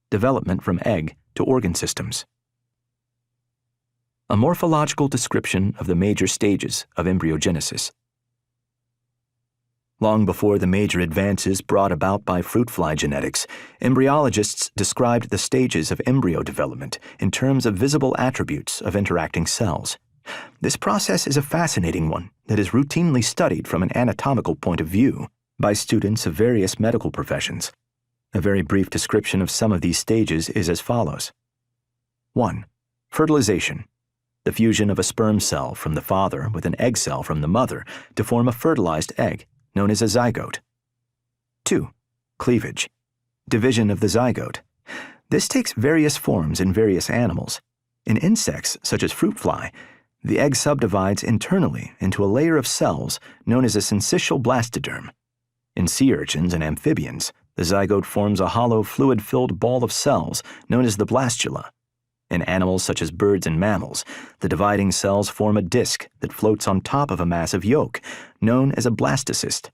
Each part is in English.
development from egg to organ systems. A morphological description of the major stages of embryogenesis. Long before the major advances brought about by fruit fly genetics, embryologists described the stages of embryo development in terms of visible attributes of interacting cells. This process is a fascinating one that is routinely studied from an anatomical point of view by students of various medical professions. A very brief description of some of these stages is as follows. 1. Fertilization. The fusion of a sperm cell from the father with an egg cell from the mother to form a fertilized egg, known as a zygote. 2. Cleavage. Division of the zygote. This takes various forms in various animals. In insects, such as fruit fly, the egg subdivides internally into a layer of cells known as a syncytial blastoderm. In sea urchins and amphibians, the zygote forms a hollow fluid-filled ball of cells known as the blastula. In animals such as birds and mammals, the dividing cells form a disc that floats on top of a massive yolk, known as a blastocyst.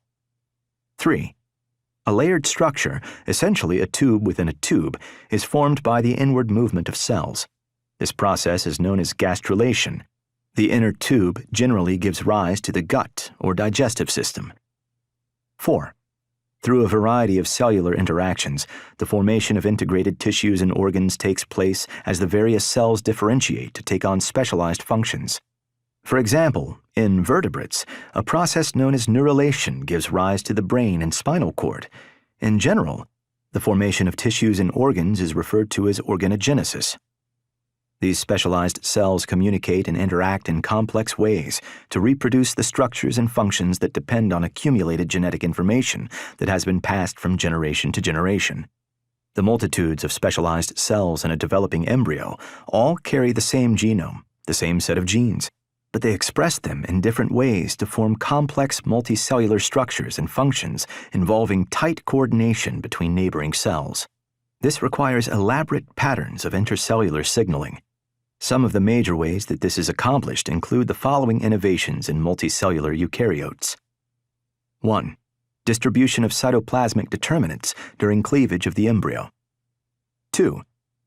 3. A layered structure, essentially a tube within a tube, is formed by the inward movement of cells. This process is known as gastrulation. The inner tube generally gives rise to the gut or digestive system. 4. Through a variety of cellular interactions, the formation of integrated tissues and organs takes place as the various cells differentiate to take on specialized functions. For example, in vertebrates, a process known as neurulation gives rise to the brain and spinal cord. In general, the formation of tissues and organs is referred to as organogenesis. These specialized cells communicate and interact in complex ways to reproduce the structures and functions that depend on accumulated genetic information that has been passed from generation to generation. The multitudes of specialized cells in a developing embryo all carry the same genome, the same set of genes, but they express them in different ways to form complex multicellular structures and functions involving tight coordination between neighboring cells. This requires elaborate patterns of intercellular signaling. Some of the major ways that this is accomplished include the following innovations in multicellular eukaryotes. 1. Distribution of cytoplasmic determinants during cleavage of the embryo. 2.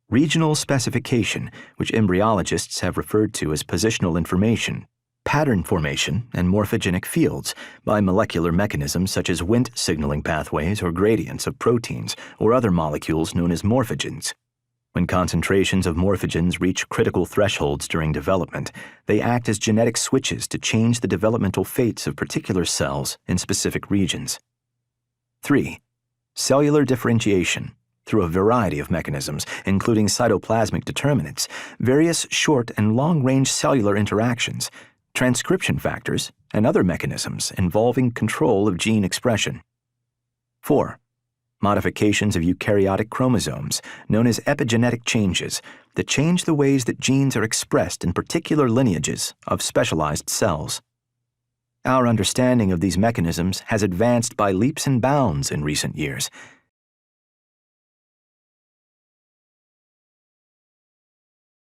Regional specification, which embryologists have referred to as positional information, pattern formation, and morphogenic fields by molecular mechanisms such as Wnt signaling pathways or gradients of proteins or other molecules known as morphogens. When concentrations of morphogens reach critical thresholds during development, they act as genetic switches to change the developmental fates of particular cells in specific regions. 3. Cellular differentiation. Through a variety of mechanisms, including cytoplasmic determinants, various short and long-range cellular interactions, transcription factors, and other mechanisms involving control of gene expression. 4. Modifications of eukaryotic chromosomes, known as epigenetic changes, that change the ways that genes are expressed in particular lineages of specialized cells. Our understanding of these mechanisms has advanced by leaps and bounds in recent years,